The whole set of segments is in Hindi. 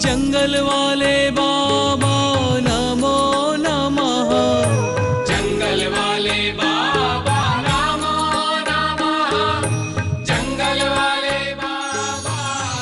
जंगल वाले बाबा नमो नमः। जंगल वाले बाबा नमो नमः। जंगल वाले बाबा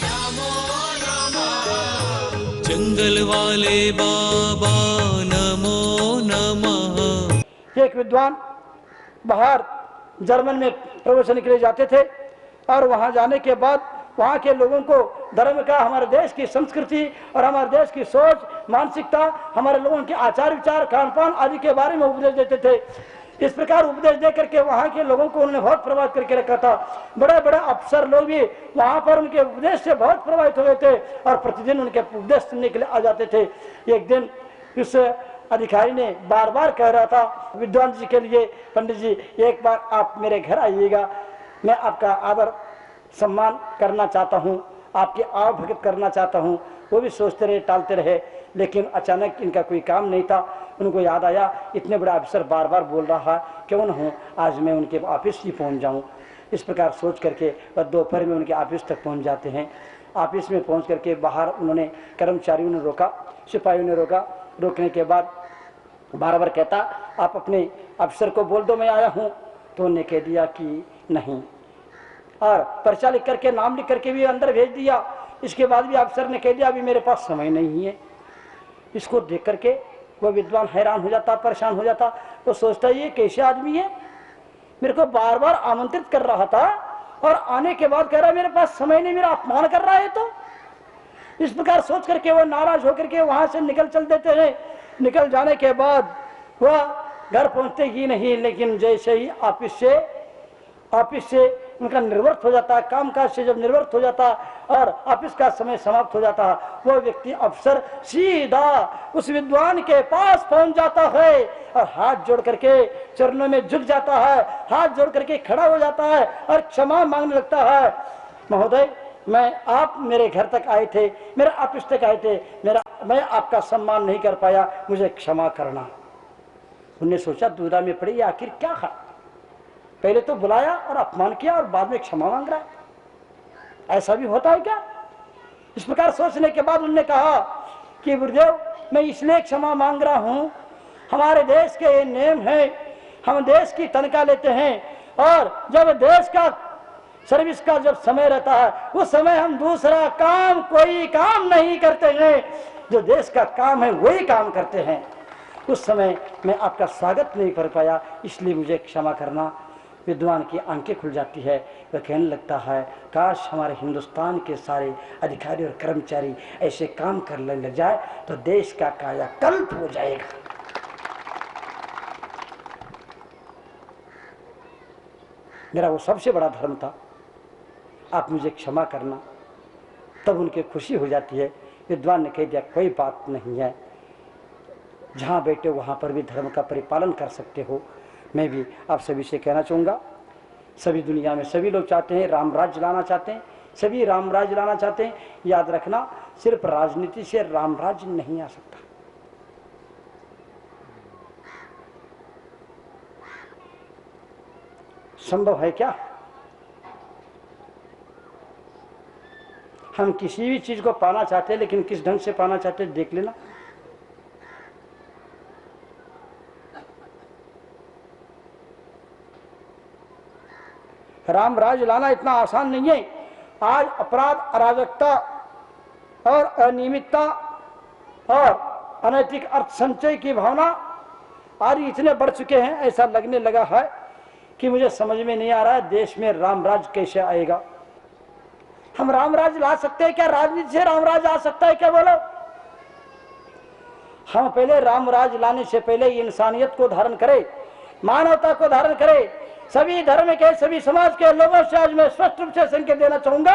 नमो नमः। जंगल वाले बाबा नमो नमः। एक विद्वान बाहर जर्मन में प्रवचन के लिए जाते थे और वहां जाने के बाद वहाँ के लोगों को धर्म का, हमारे देश की संस्कृति और हमारे देश की सोच, मानसिकता, हमारे लोगों के आचार विचार, खान पान आदि के बारे में उपदेश देते थे। इस प्रकार उपदेश दे करके वहाँ के लोगों को उन्होंने बहुत प्रभावित करके रखा था। बड़े बड़े अफसर लोग भी वहाँ पर उनके उपदेश से बहुत प्रभावित हुए थे और प्रतिदिन उनके उपदेश सुनने के लिए आ जाते थे। एक दिन इस अधिकारी ने बार बार कह रहा था विद्वान जी के लिए, पंडित जी एक बार आप मेरे घर आइएगा, मैं आपका आदर सम्मान करना चाहता हूँ, आपकी आव भगत करना चाहता हूँ। वो भी सोचते रहे, टालते रहे, लेकिन अचानक इनका कोई काम नहीं था। उनको याद आया इतने बड़ा अफसर बार बार बोल रहा है, क्यों न हो आज मैं उनके ऑफिस ही पहुँच जाऊँ। इस प्रकार सोच करके वह दोपहर में उनके ऑफिस तक पहुँच जाते हैं। ऑफिस में पहुँच करके बाहर उन्होंने, कर्मचारियों ने रोका, सिपाहियों ने रोका। रोकने के बाद बार बार कहता आप अपने अफसर को बोल दो मैं आया हूँ, तो उन्होंने कह दिया कि नहीं, और पर्चा लिख करके, नाम लिख करके भी अंदर भेज दिया। इसके बाद भी अफसर ने कह दिया अभी मेरे पास समय नहीं है। इसको देख करके वह विद्वान हैरान हो जाता, परेशान हो जाता। वो सोचता ये कैसे आदमी है, मेरे को बार बार आमंत्रित कर रहा था और आने के बाद कह रहा मेरे पास समय नहीं, मेरा अपमान कर रहा है। तो इस प्रकार सोच करके वो नाराज होकर के वहां से निकल चल देते हैं। निकल जाने के बाद वह घर पहुंचते ही नहीं, लेकिन जैसे ही ऑफिस से उनका निर्वृत्त हो जाता है, कामकाज से जब निर्वृत्त हो जाता और ऑफिस का समय समाप्त हो जाता, वो व्यक्ति अफसर सीधा उस विद्वान के पास पहुंच जाता है और हाथ जोड़ करके चरणों में झुक जाता है, हाथ जोड़ करके खड़ा हो जाता है और क्षमा मांगने लगता है। महोदय, आप मेरे घर तक आए थे, मेरे ऑफिस तक आए थे, मैं आपका सम्मान नहीं कर पाया, मुझे क्षमा करना। उन्हें सोचा दुविधा में पड़ी आखिर क्या खा, पहले तो बुलाया और अपमान किया और बाद में क्षमा मांग रहा है, ऐसा भी होता है क्या? इस प्रकार सोचने के बाद उन्होंने कहा कि गुरुदेव मैं इसलिए क्षमा मांग रहा हूँ, हमारे देश के ये नियम है, हम देश की तनख्वाह लेते हैं और जब देश का सर्विस का जब समय रहता है उस समय हम दूसरा काम, कोई काम नहीं करते हैं, जो देश का काम है वही काम करते हैं। उस समय मैं आपका स्वागत नहीं कर पाया, इसलिए मुझे क्षमा करना। विद्वान की आंखें खुल जाती है, वह कहने लगता है काश हमारे हिंदुस्तान के सारे अधिकारी और कर्मचारी ऐसे काम करने लग जाए तो देश का कायाकल्प हो जाएगा। मेरा वो सबसे बड़ा धर्म था, आप मुझे क्षमा करना। तब उनकी खुशी हो जाती है। विद्वान ने कह दिया कोई बात नहीं है, जहाँ बैठे वहाँ पर भी धर्म का परिपालन कर सकते हो। मैं भी आप सभी से कहना चाहूँगा, सभी दुनिया में सभी लोग चाहते हैं राम राज्य लाना चाहते हैं, सभी राम राज्य लाना चाहते हैं। याद रखना सिर्फ राजनीति से राम राज्य नहीं आ सकता। संभव है क्या? हम किसी भी चीज को पाना चाहते हैं, लेकिन किस ढंग से पाना चाहते हैं देख लेना। राम राज्य लाना इतना आसान नहीं है। आज अपराध, अराजकता और अनियमितता और अनैतिक अर्थ संचय की भावना आदि इतने बढ़ चुके हैं, ऐसा लगने लगा है कि मुझे समझ में नहीं आ रहा है देश में राम राज्य कैसे आएगा। हम राम राज्य ला सकते हैं क्या? राजनीति से राम राज्य आ सकता है क्या? बोलो। हम पहले राम राज्य लाने से पहले इंसानियत को धारण करें, मानवता को धारण करें। सभी धर्म के, सभी समाज के लोगों से आज मैं स्पष्ट रूप से संकेत देना चाहूंगा,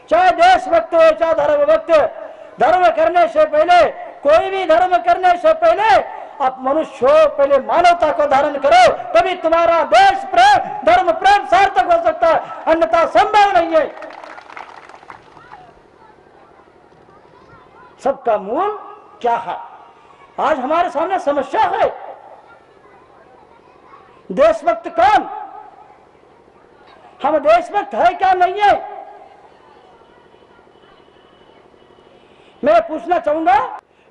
चाहे देशभक्त हो चाहे धर्म भक्त, धर्म करने से पहले, कोई भी धर्म करने से पहले आप मनुष्य हो, पहले मानवता को धारण करो, तभी तुम्हारा देश प्रेम, धर्म प्रेम सार्थक हो सकता है, अन्यथा संभव नहीं है। सबका मूल क्या है? आज हमारे सामने समस्या है। देशभक्त कौन? हम देशभक्त है क्या? नहीं है। मैं पूछना चाहूंगा,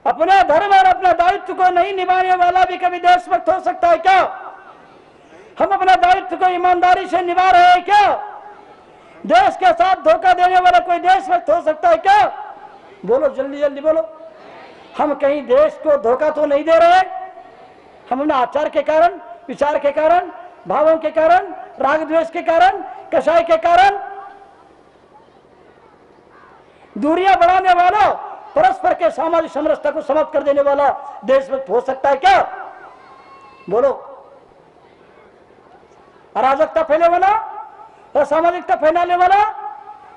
अपने धर्म और अपने दायित्व को नहीं निभाने वाला भी कभी देशभक्त हो सकता है क्या? हम अपना दायित्व को ईमानदारी से निभा रहे हैं क्या? देश के साथ धोखा देने वाला कोई देशभक्त हो सकता है क्या? बोलो, जल्दी जल्दी बोलो। हम कहीं देश को धोखा तो नहीं दे रहे? हम अपने आचार के कारण, विचार के कारण, भावों के कारण, राग द्वेष के कारण, कषाय के कारण दूरियां बढ़ाने वाला, परस्पर के सामाजिक समरसता को समाप्त कर देने वाला देशभक्त हो सकता है क्या? बोलो। अराजकता फैलाने वाला, असामाजिकता फैलाने वाला,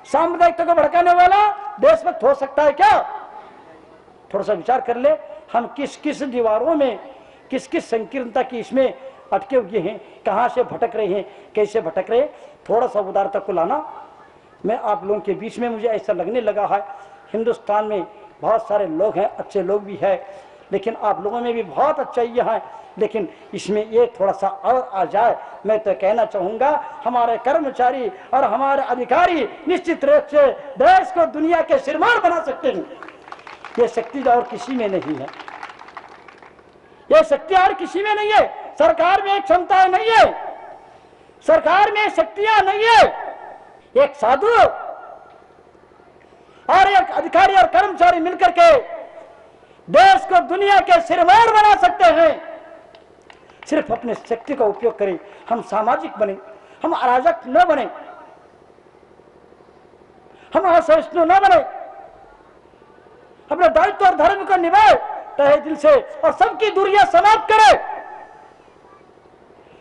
सांप्रदायिकता को भड़काने वाला देशभक्त हो सकता है क्या? थोड़ा सा विचार कर ले, हम किस किस दीवारों में, किस किस संकीर्णता की इसमें अटके हुए हैं, कहां से भटक रहे हैं, कैसे भटक रहे हैं। थोड़ा सा उदारता को लाना। मैं आप लोगों के बीच में मुझे ऐसा लगने लगा है, हिंदुस्तान में बहुत सारे लोग हैं, अच्छे लोग भी हैं, लेकिन आप लोगों में भी बहुत अच्छाइयाँ हैं, लेकिन इसमें ये थोड़ा सा और आ जाए। मैं तो कहना चाहूँगा, हमारे कर्मचारी और हमारे अधिकारी निश्चित रूप से देश को दुनिया के सिरमौर बना सकते हैं। ये शक्ति और किसी में नहीं है, ये शक्ति और किसी में नहीं है। सरकार में क्षमताएं नहीं है, सरकार में शक्तियां नहीं है। एक साधु और एक अधिकारी और कर्मचारी मिलकर के देश को दुनिया के सिरमौर बना सकते हैं। सिर्फ अपने शक्ति का उपयोग करें, हम सामाजिक बने, हम अराजक न बने, हम असहिष्णु न बने, अपने दायित्व और धर्म को निभाए तहे दिल से और सबकी दूरियां समाप्त करे,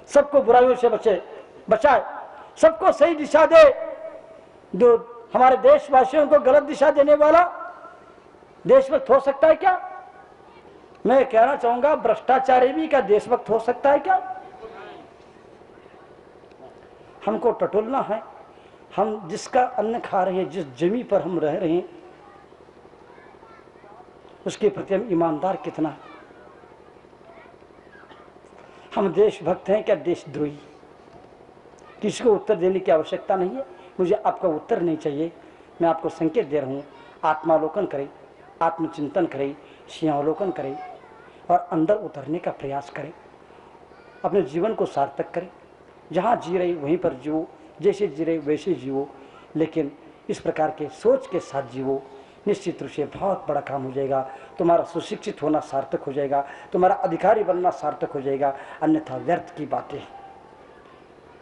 सबको बुराइयों से बचाए, सबको सही दिशा दे। जो हमारे देशवासियों को गलत दिशा देने वाला देशभक्त हो सकता है क्या? मैं कहना चाहूंगा, भ्रष्टाचारी भी क्या देशभक्त हो सकता है क्या? हमको टटोलना है। हम जिसका अन्न खा रहे हैं, जिस जमीन पर हम रह रहे हैं, उसके प्रति हम ईमानदार कितना है? हम देशभक्त हैं क्या देशद्रोही? किसी को उत्तर देने की आवश्यकता नहीं है, मुझे आपका उत्तर नहीं चाहिए। मैं आपको संकेत दे रहा हूँ, आत्मालोकन करें, आत्मचिंतन करें, सिंहावलोकन करें और अंदर उतरने का प्रयास करें। अपने जीवन को सार्थक करें, जहाँ जी रहे वहीं पर जियो, जैसे जी रहे वैसे जियो, लेकिन इस प्रकार के सोच के साथ जियो। निश्चित रूप से बहुत बड़ा काम हो जाएगा। तुम्हारा सुशिक्षित होना सार्थक हो जाएगा, तुम्हारा अधिकारी बनना सार्थक हो जाएगा, अन्यथा व्यर्थ की बातें हैं।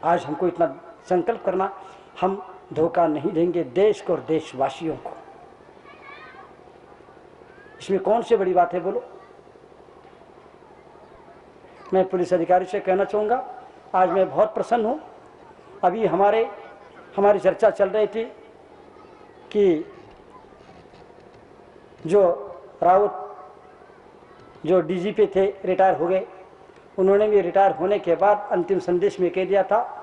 आज हमको इतना संकल्प करना, हम धोखा नहीं देंगे देश को और देशवासियों को। इसमें कौन सी बड़ी बात है बोलो? मैं पुलिस अधिकारी से कहना चाहूँगा, आज मैं बहुत प्रसन्न हूँ। अभी हमारी चर्चा चल रही थी कि जो राउत जो डीजीपी थे रिटायर हो गए, उन्होंने भी रिटायर होने के बाद अंतिम संदेश में कह दिया था,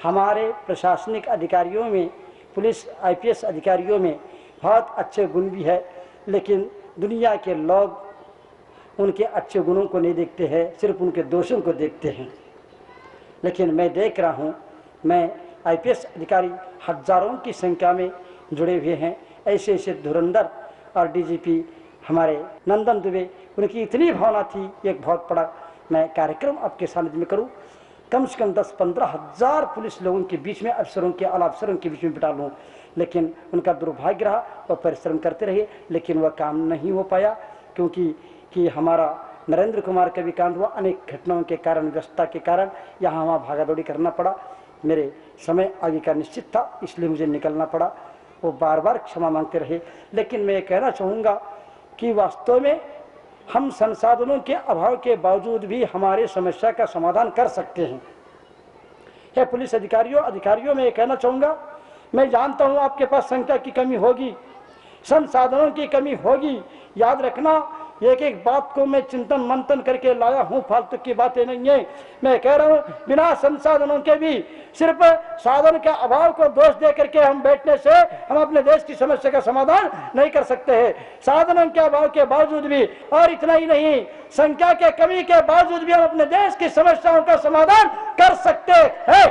हमारे प्रशासनिक अधिकारियों में, पुलिस आईपीएस अधिकारियों में बहुत अच्छे गुण भी है, लेकिन दुनिया के लोग उनके अच्छे गुणों को नहीं देखते हैं, सिर्फ उनके दोषों को देखते हैं। लेकिन मैं देख रहा हूँ, मैं आईपीएस अधिकारी हजारों की संख्या में जुड़े हुए हैं। ऐसे ऐसे धुरंधर और डीजीपी हमारे नंदन दुबे, उनकी इतनी भावना थी, एक बहुत बड़ा मैं कार्यक्रम आपके सानिध्य में करूं, कम से कम 10-15 हज़ार पुलिस लोगों के बीच में, अफसरों के आला अफसरों के बीच में बिठा लूँ। लेकिन उनका दुर्भाग्य रहा, वह परिश्रम करते रहे, लेकिन वह काम नहीं हो पाया, क्योंकि हमारा नरेंद्र कुमार का भी कांड हुआ, अनेक घटनाओं के कारण, व्यस्तता के कारण यहाँ वहाँ भागा दौड़ी करना पड़ा। मेरे समय आगे का निश्चित था, इसलिए मुझे निकलना पड़ा। वो बार बार क्षमा मांगते रहे। लेकिन मैं कहना चाहूँगा कि वास्तव में हम संसाधनों के अभाव के बावजूद भी हमारे समस्या का समाधान कर सकते हैं। हे पुलिस अधिकारियों में कहना चाहूँगा, मैं जानता हूँ आपके पास संख्या की कमी होगी, संसाधनों की कमी होगी। याद रखना, एक एक बात को मैं चिंतन मंथन करके लाया हूँ, फालतू की बातें नहीं है। मैं कह रहा हूँ, बिना संसाधनों के भी, सिर्फ साधन के अभाव को दोष दे करके हम बैठने से हम अपने देश की समस्या का समाधान नहीं कर सकते हैं। साधनों के अभाव के बावजूद भी, और इतना ही नहीं, संख्या के कमी के बावजूद भी हम अपने देश की समस्याओं का समाधान कर सकते हैं।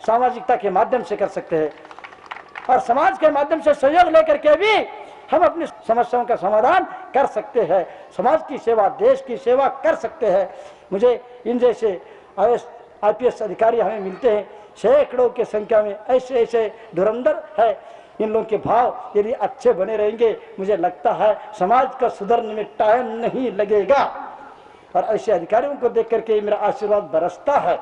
सामाजिकता के माध्यम से कर सकते हैं, और समाज के माध्यम से सहयोग लेकर के भी हम अपनी समस्याओं का समाधान कर सकते हैं, समाज की सेवा, देश की सेवा कर सकते हैं। मुझे इन जैसे IPS अधिकारी हमें मिलते हैं, सैकड़ों की संख्या में ऐसे ऐसे धुरंधर है। इन लोगों के भाव यदि अच्छे बने रहेंगे, मुझे लगता है समाज का सुधरने में टाइम नहीं लगेगा। और ऐसे अधिकारियों को देख करके मेरा आशीर्वाद बरसता है।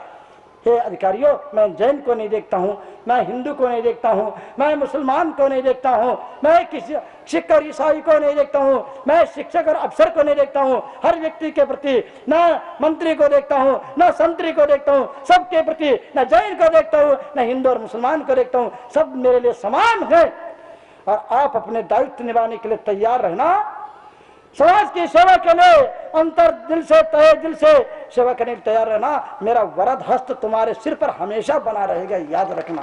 हे अधिकारियों, मैं जैन को नहीं देखता हूँ, मैं हिंदू को नहीं देखता हूँ, मैं मुसलमान को नहीं देखता हूँ, मैं किसी सिख और ईसाई को नहीं देखता हूँ, मैं शिक्षक और अफसर को नहीं देखता हूँ। हर व्यक्ति के प्रति, न मंत्री को देखता हूँ, न संतरी को देखता हूँ, सबके प्रति, न जैन को देखता हूँ, न हिंदू और मुसलमान को देखता हूँ। सब मेरे लिए समान है। और आप अपने दायित्व निभाने के लिए तैयार रहना, समाज की सेवा के लिए अंतर दिल से, तहे दिल से सेवा करने के लिए तैयार रहना। मेरा वरद हस्त तुम्हारे सिर पर हमेशा बना रहेगा, याद रखना।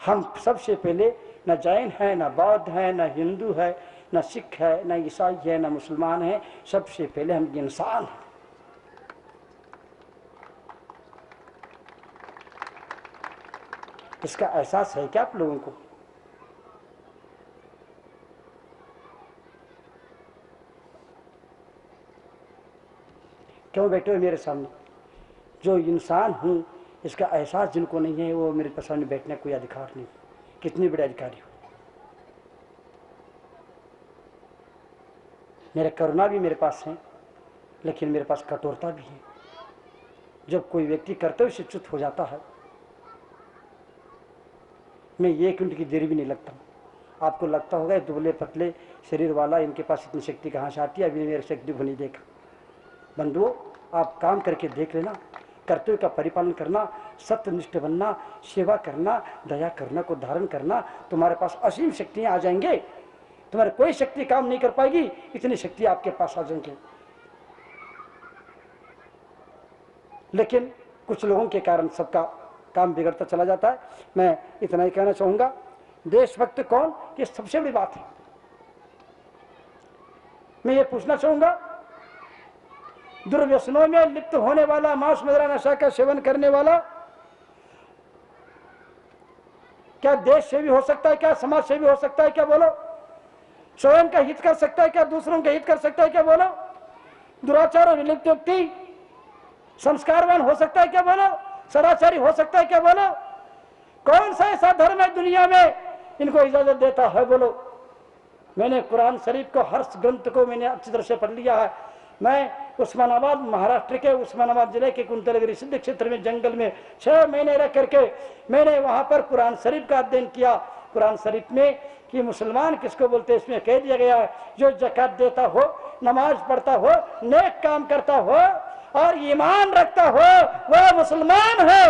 हम सबसे पहले न जैन है, न बौद्ध है, न हिंदू है, न सिख है, न ईसाई है, न मुसलमान है। सबसे पहले हम इंसान हैं। इसका एहसास है क्या आप लोगों को? क्यों बैठे हो मेरे सामने? जो इंसान हूँ इसका एहसास जिनको नहीं है, वो मेरे सामने बैठने का कोई अधिकार नहीं। कितने बड़े अधिकारी हो। मेरा करुणा भी मेरे पास है, लेकिन मेरे पास कठोरता भी है। जब कोई व्यक्ति कर्तव्य से च्युत हो जाता है, मैं 1 मिनट की देरी भी नहीं लगता। आपको लगता होगा दुबले पतले शरीर वाला, इनके पास इतनी शक्ति कहाँ से आती है? अभी मेरे शक्ति को नहीं देखा। बंधुओं, आप काम करके देख लेना। कर्तव्य का परिपालन करना, सत्यनिष्ठ बनना, सेवा करना, दया करना को धारण करना, तुम्हारे पास असीम शक्तियां आ जाएंगे। तुम्हारे कोई शक्ति काम नहीं कर पाएगी, इतनी शक्ति आपके पास आ जाएंगे। लेकिन कुछ लोगों के कारण सबका काम बिगड़ता चला जाता है। मैं इतना ही कहना चाहूंगा, देशभक्त कौन, ये सबसे बड़ी बात है। मैं ये पूछना चाहूंगा, दुर्व्यसनों में लिप्त होने वाला, मांस मदिरा नशा का सेवन करने वाला क्या देश सेवी हो सकता है? क्या समाज सेवी हो सकता है? क्या बोलो? स्वयं का हित कर सकता है क्या? दूसरों का हित कर सकता है क्या? बोलो? दुराचार और विलिप्त व्यक्ति संस्कारवान हो सकता है क्या? बोलो? सदाचारी हो सकता है क्या? बोलो? कौन सा ऐसा धर्म है दुनिया में इनको इजाजत देता है? बोलो? मैंने कुरान शरीफ को, हर ग्रंथ को मैंने अच्छी तरह से पढ़ लिया है। मैं उस्मानाबाद, महाराष्ट्र के उस्मानाबाद जिले के कुंतलगिरी सिद्ध क्षेत्र में जंगल में 6 महीने रह करके मैंने वहां पर कुरान शरीफ का अध्ययन किया। कुरान शरीफ में कि मुसलमान किसको बोलते हैं, इसमें कह दिया गया है जो ज़कात देता हो, नमाज पढ़ता हो, नेक काम करता हो और ईमान रखता हो, वह मुसलमान है।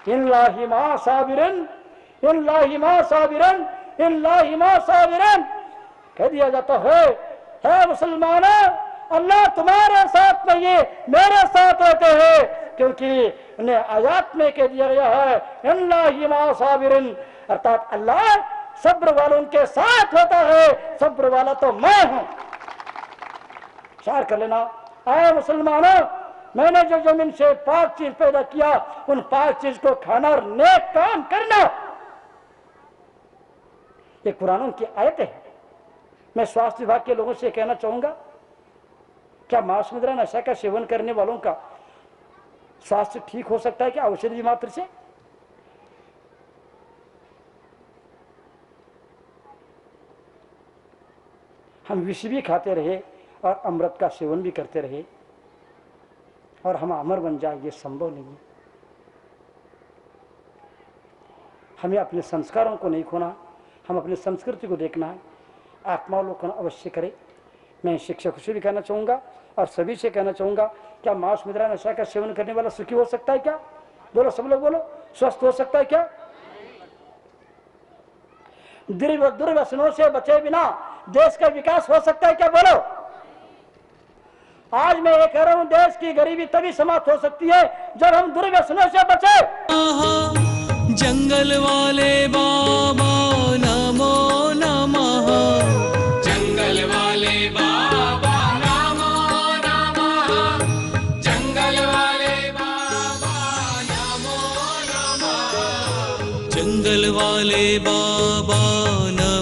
इन्लाहि मा साबिरन, इन्लाहि मा साबिरन, इन्लाहि मा साबिरन कह दिया जाता है मुसलमानों, अल्लाह तुम्हारे साथ नहीं है, मेरे साथ होते हैं। क्योंकि उन्हें आयात में कह दिया गया है इन्लाहि मा साबिरन, अर्थात अल्लाह सब्र वालों के साथ होता है। सब्र वाला तो मैं हूं। विचार कर लेना, आए मुसलमानों, मैंने जो जमीन से पाक चीज पैदा किया, उन पाक चीज को खाना और नेक काम करना, ये कुरान की आयत है। मैं स्वास्थ्य विभाग के लोगों से कहना चाहूंगा, क्या मांस मदिरा नशा का सेवन करने वालों का स्वास्थ्य ठीक हो सकता है क्या औषधि मात्र से? हम विष भी खाते रहे और अमृत का सेवन भी करते रहे और हम अमर बन जाए, ये संभव नहीं है। हमें अपने संस्कारों को नहीं खोना, हम अपनी संस्कृति को देखना है, आत्मावलोकन अवश्य करें। मैं शिक्षकों से भी कहना चाहूँगा और सभी से कहना चाहूँगा, क्या मांस मदिरा नशा का सेवन करने वाला सुखी हो सकता है क्या? बोलो, सब लोग बोलो। स्वस्थ हो सकता है क्या? दुर्व्यसनों से बचे बिना देश का विकास हो सकता है क्या? बोलो। आज मैं ये कह रहा हूँ, देश की गरीबी तभी समाप्त हो सकती है जब हम दुर्व्यसनों से बचे। जंगल वाले बाबा नमो नमः, जंगल वाले बाबा नमो नमः, जंगल वाले बाबा नमो नमः, जंगल वाले बाबा बाबा